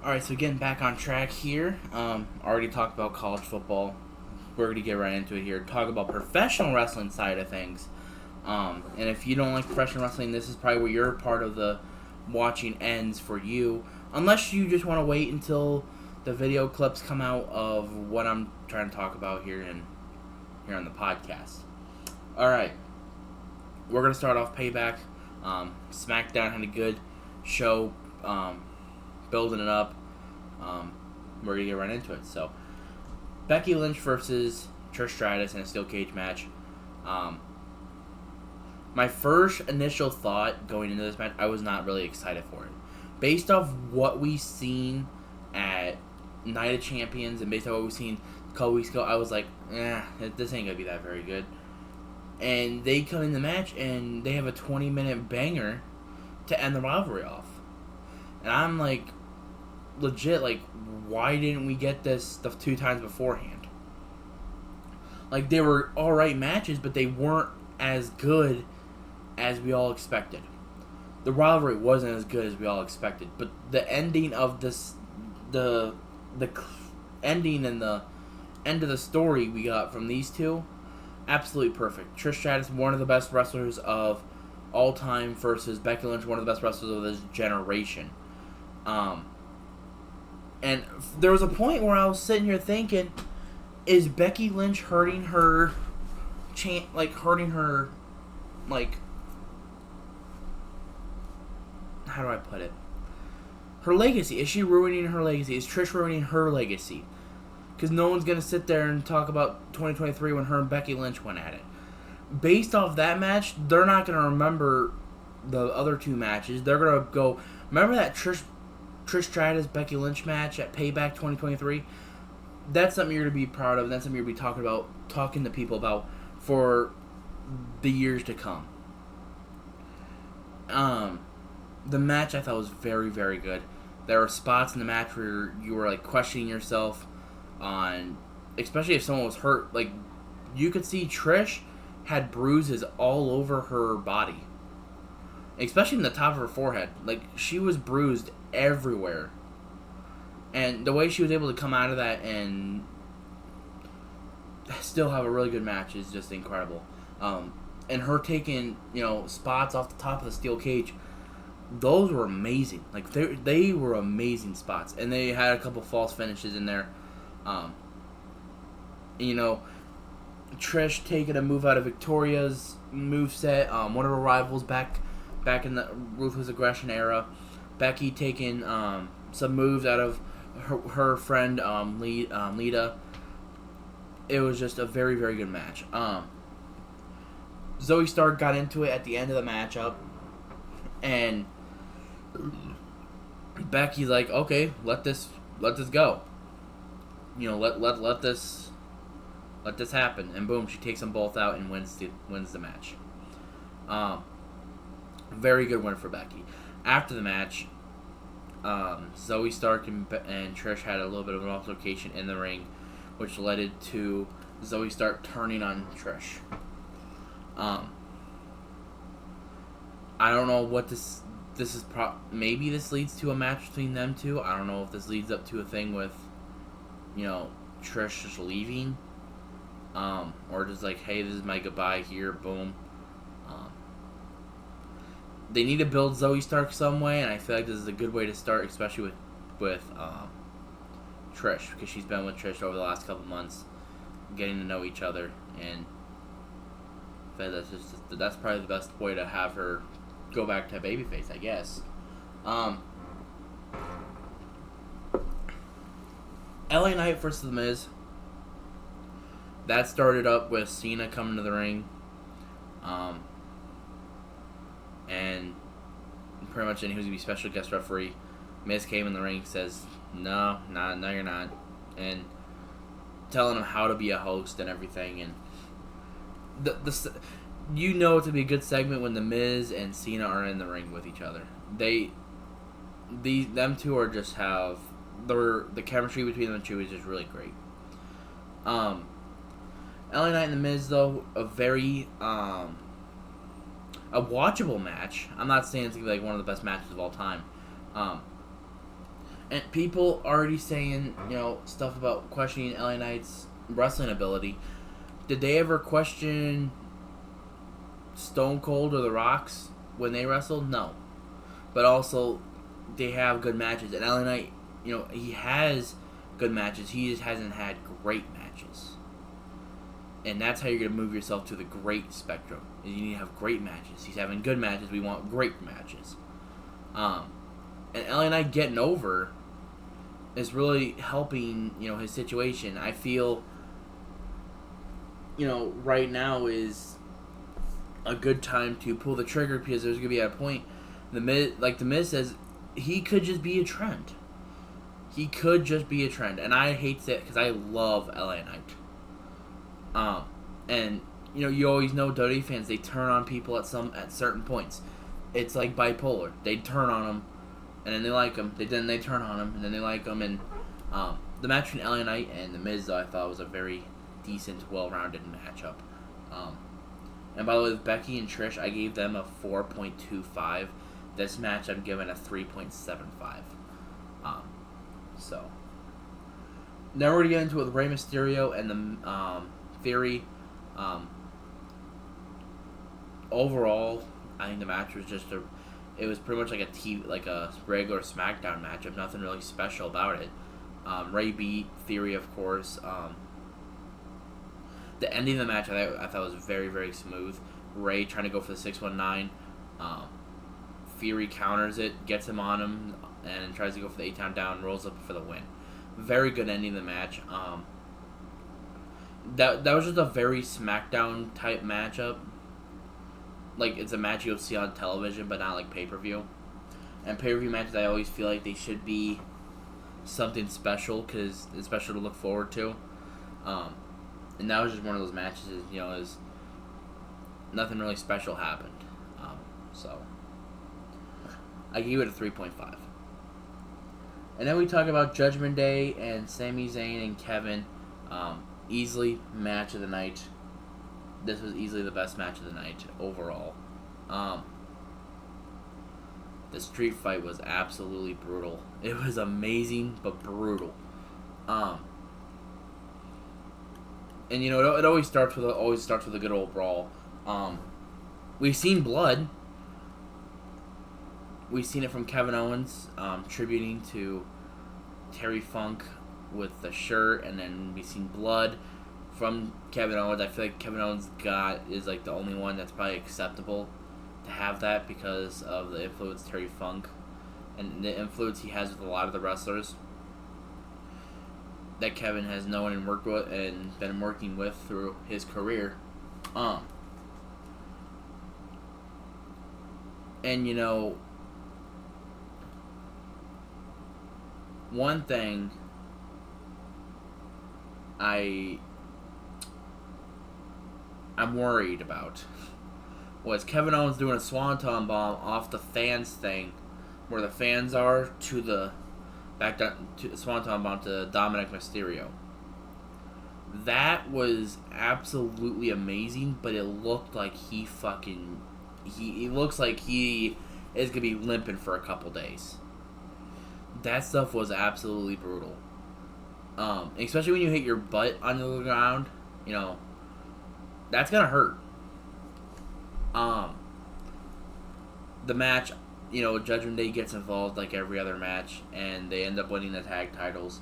Alright, so getting back on track here. Already talked about college football. We're going to get right into it here. Talk about professional wrestling side of things. And if you don't like professional wrestling, this is probably where your part of the watching ends for you. Unless you just want to wait until the video clips come out of what I'm trying to talk about here on the podcast. Alright. We're going to start off Payback. SmackDown had a good show. Building it up. We're going to get right into it. So, Becky Lynch versus Trish Stratus in a steel cage match. My first initial thought going into this match, I was not really excited for it. Based off what we've seen at Night of Champions and based on what we've seen a couple weeks ago, I was like, this ain't going to be that very good. And they come in the match and they have a 20-minute banger to end the rivalry off. And I'm like, legit, like, why didn't we get this stuff 2 times beforehand? Like, they were alright matches, but they weren't as good as we all expected. The rivalry wasn't as good as we all expected, but the ending of this, the ending and the end of the story we got from these two, absolutely perfect. Trish Stratus, one of the best wrestlers of all time, versus Becky Lynch, one of the best wrestlers of this generation. And there was a point where I was sitting here thinking, is Becky Lynch hurting her, how do I put it? Her legacy. Is she ruining her legacy? Is Trish ruining her legacy? Because no one's going to sit there and talk about 2023 when her and Becky Lynch went at it. Based off that match, they're not going to remember the other 2 matches. They're going to go, remember that Trish Stratus Becky Lynch match at Payback 2023? That's something you're going to be proud of. That's something you're going to be talking to people about for the years to come. The match I thought was very, very good. There were spots in the match where you were like questioning yourself on, especially if someone was hurt. Like, you could see Trish had bruises all over her body, especially in the top of her forehead. Like, she was bruised everywhere, and the way she was able to come out of that and still have a really good match is just incredible. And her taking, spots off the top of the steel cage, those were amazing. Like, they were amazing spots, and they had a couple false finishes in there. Trish taking a move out of Victoria's moveset, one of her rivals back in the Ruthless Aggression era. Becky taking some moves out of her friend Lita. It was just a very, very good match. Zoe Stark got into it at the end of the matchup, and Becky's like, okay, let this go. Let this happen, and boom, she takes them both out and wins the match. Very good win for Becky. After the match, Zoe Stark and Trish had a little bit of an altercation in the ring, which led to Zoe Stark turning on Trish. I don't know what this is. Maybe this leads to a match between them two. I don't know if this leads up to a thing with, Trish just leaving, or just like, hey, this is my goodbye here, boom. They need to build Zoe Stark some way, and I feel like this is a good way to start, especially with Trish, because she's been with Trish over the last couple months, getting to know each other, and I feel like that's probably the best way to have her go back to babyface, I guess. LA Knight versus The Miz. That started up with Cena coming to the ring. And pretty much, and he was going to be special guest referee. Miz came in the ring, says, no, you're not. And telling him how to be a host and everything. And it's to be a good segment when The Miz and Cena are in the ring with each other. Them two are just have, the chemistry between them two is just really great. LA Knight and The Miz, though, a very a watchable match. I'm not saying it's going to be like one of the best matches of all time. And people already saying, stuff about questioning LA Knight's wrestling ability. Did they ever question Stone Cold or The Rock's when they wrestled? No. But also, they have good matches. And LA Knight, he has good matches. He just hasn't had great matches. And that's how you're going to move yourself to the great spectrum. You need to have great matches. He's having good matches. We want great matches. And LA Knight getting over is really helping, his situation. I feel, right now is a good time to pull the trigger because there's going to be a point. The Miz says, he could just be a trend. He could just be a trend. And I hate that because I love LA Knight. And you always know WWE fans, they turn on people at certain points. It's like bipolar. They turn on them, and then they like them. Then they turn on them, and then they like them. And the match between LA Knight and The Miz, I thought was a very decent, well-rounded matchup. And by the way, with Becky and Trish, I gave them a 4.25. This match, I'm giving a 3.75. So now we're gonna get into it with Rey Mysterio and the Theory. Overall, I think the match was just it was pretty much like a regular SmackDown matchup. Nothing really special about it. Rey beat Theory, of course. The ending of the match I thought was very, very smooth. Rey trying to go for the 619. Theory counters it, gets him on him, and tries to go for the 8-count down, rolls up for the win. Very good ending of the match. That was just a very SmackDown type matchup. Like, it's a match you'll see on television, but not like pay-per-view. And pay-per-view matches, I always feel like they should be something special, because it's special to look forward to. And that was just one of those matches, is nothing really special happened. So I gave it a 3.5. And then we talk about Judgment Day and Sami Zayn and Kevin. Easily match of the night. This was easily the best match of the night overall. The street fight was absolutely brutal. It was amazing, but brutal. And it always starts with a good old brawl. We've seen blood. We've seen it from Kevin Owens tributing to Terry Funk with the shirt, and then we've seen blood from Kevin Owens. I feel like Kevin Owens is like the only one that's probably acceptable to have that because of the influence Terry Funk and the influence he has with a lot of the wrestlers that Kevin has known and worked with and been working with through his career. And one thing I'm worried about was Kevin Owens doing a swanton bomb off the fans thing, where the fans are, to the back down to the swanton bomb to Dominic Mysterio. That was absolutely amazing, but it looked like he looks like he is gonna be limping for a couple days. That stuff was absolutely brutal. Especially when you hit your butt on the ground, that's gonna hurt. The match, Judgment Day gets involved like every other match, and they end up winning the tag titles.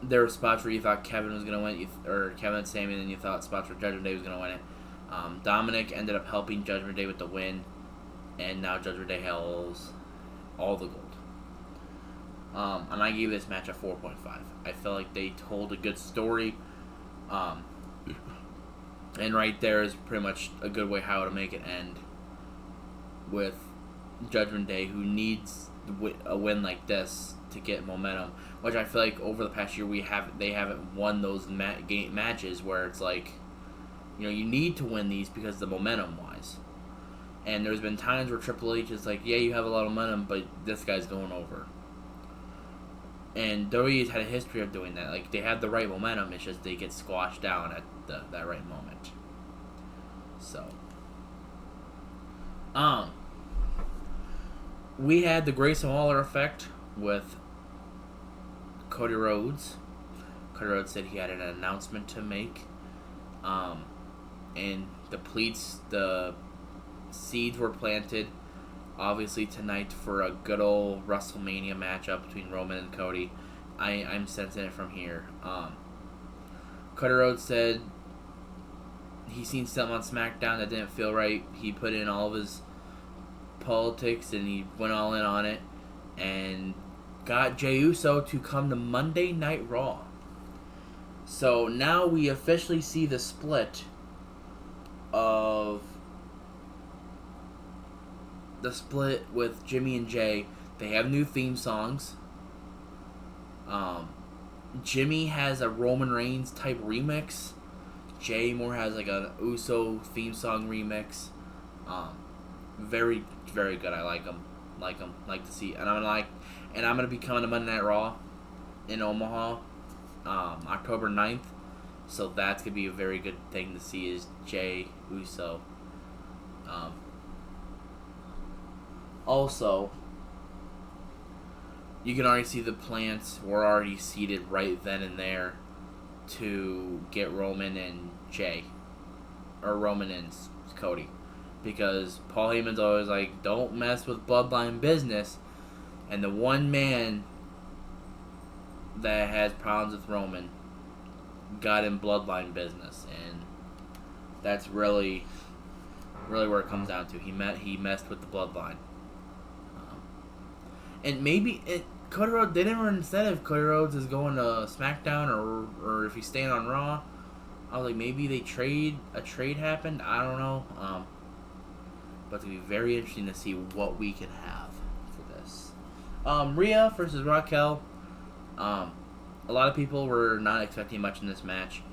There were spots where you thought Kevin was gonna win, or Kevin and Sami, and you thought spots where Judgment Day was gonna win it. Dominic ended up helping Judgment Day with the win, and now Judgment Day holds all the gold. And I gave this match a 4.5. I felt like they told a good story. And right there is pretty much a good way how to make it end with Judgment Day, who needs a win like this to get momentum. Which I feel like over the past year they haven't won those matches where it's like, you need to win these because of the momentum wise. And there's been times where Triple H is like, yeah, you have a lot of momentum, but this guy's going over. And WWE's had a history of doing that. Like, they have the right momentum, it's just they get squashed down at that right moment. So, we had the Grayson Waller effect with Cody Rhodes. Cody Rhodes said he had an announcement to make. And the seeds were planted, obviously, tonight for a good old WrestleMania matchup between Roman and Cody. I'm sensing it from here. Cody Rhodes said he seen something on SmackDown that didn't feel right. He put in all of his politics and he went all in on it and got Jey Uso to come to Monday Night Raw. So now we officially see the split with Jimmy and Jay. They have new theme songs. Jimmy has a Roman Reigns type remix. Jay more has like a Uso theme song remix. Very, very good. I like them. Like to see. And I'm gonna be coming to Monday Night Raw in Omaha, October 9th. So that's gonna be a very good thing to see is Jay Uso. Also, you can already see the plants were already seated right then and there to get Roman and Jay, or Roman and Cody, because Paul Heyman's always like, don't mess with bloodline business, and the one man that has problems with Roman got in bloodline business, and that's really where it comes down to. He messed with the bloodline, and maybe Cody Rhodes. They never said if Cody Rhodes is going to SmackDown or if he's staying on Raw. I was like, maybe a trade happened. I don't know. But it's gonna be very interesting to see what we can have for this. Rhea versus Raquel. A lot of people were not expecting much in this match,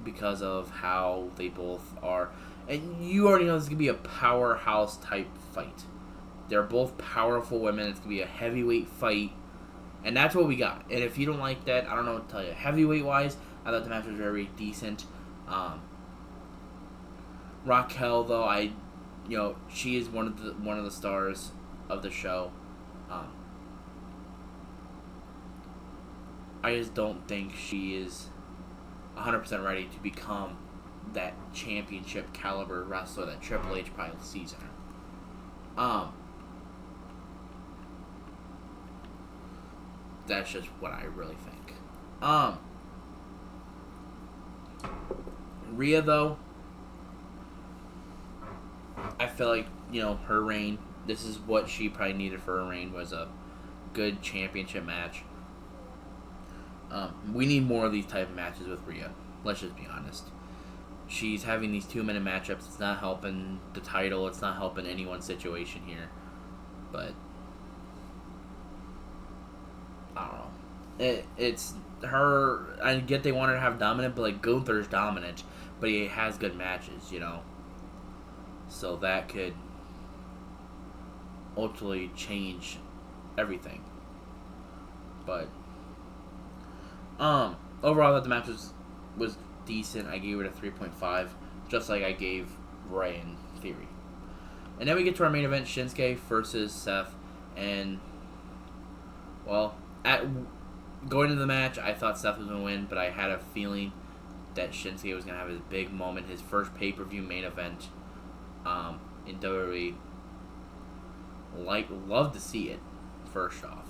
because of how they both are. And you already know this is going to be a powerhouse type fight. They're both powerful women. It's going to be a heavyweight fight. And that's what we got. And if you don't like that, I don't know what to tell you. Heavyweight wise, I thought the match was very decent. Raquel, though, she is one of the stars of the show. I just don't think she is 100% ready to become that championship caliber wrestler that Triple H probably sees in her. That's just what I really think. Rhea, though, I feel like, her reign, this is what she probably needed for her reign, was a good championship match. We need more of these type of matches with Rhea. Let's just be honest. She's having these 2-minute matchups. It's not helping the title. It's not helping anyone's situation here. But I don't know. It's her. I get they want her to have dominant, but like Gunther's dominant, but he has good matches, So that could ultimately change everything. But overall, I thought the match was decent. I gave it a 3.5, just like I gave Ray in Theory. And then we get to our main event, Shinsuke versus Seth. And, well, going into the match, I thought Seth was going to win, but I had a feeling that Shinsuke was going to have his big moment, his first pay-per-view main event in WWE. Love to see it, first off.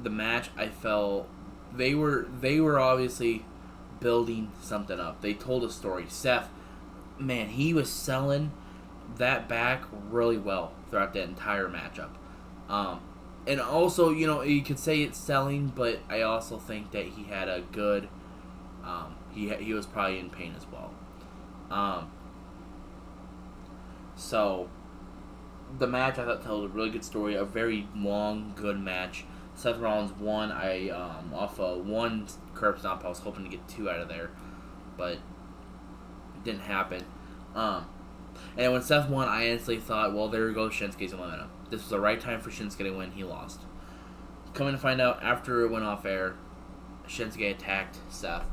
The match, I felt they were obviously building something up. They told a story. Seth, man, he was selling that back really well throughout that entire matchup. And also, you could say it's selling, but I also think that he had a good. He was probably in pain as well. So the match, I thought, told a really good story. A very long, good match. Seth Rollins won. Off a one curb stomp, I was hoping to get 2 out of there, but it didn't happen. And when Seth won, I instantly thought, well, there goes Shinsuke's momentum. This was the right time for Shinsuke to win. He lost. Coming to find out, after it went off air, Shinsuke attacked Seth,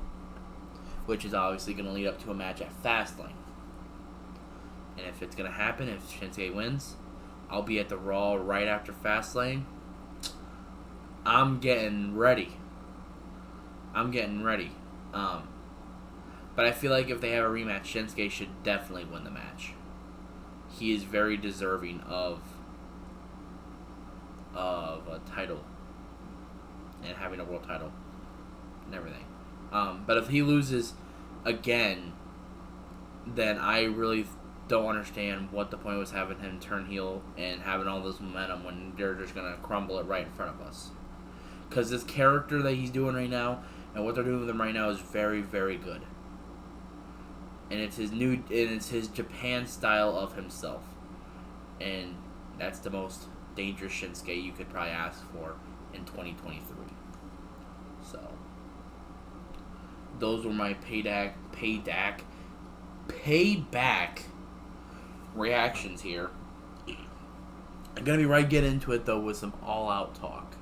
which is obviously going to lead up to a match at Fastlane. And if it's going to happen, if Shinsuke wins, I'll be at the Raw right after Fastlane. I'm getting ready. But I feel like if they have a rematch, Shinsuke should definitely win the match. He is very deserving of a title and having a world title and everything. But if he loses again, then I really don't understand what the point was having him turn heel and having all this momentum when they're just going to crumble it right in front of us. Because this character that he's doing right now and what they're doing with him right now is very, very good. And it's his Japan style of himself. And that's the most dangerous Shinsuke you could probably ask for in 2023. So, those were my payback reactions here. I'm going to get into it, though, with some all-out talk.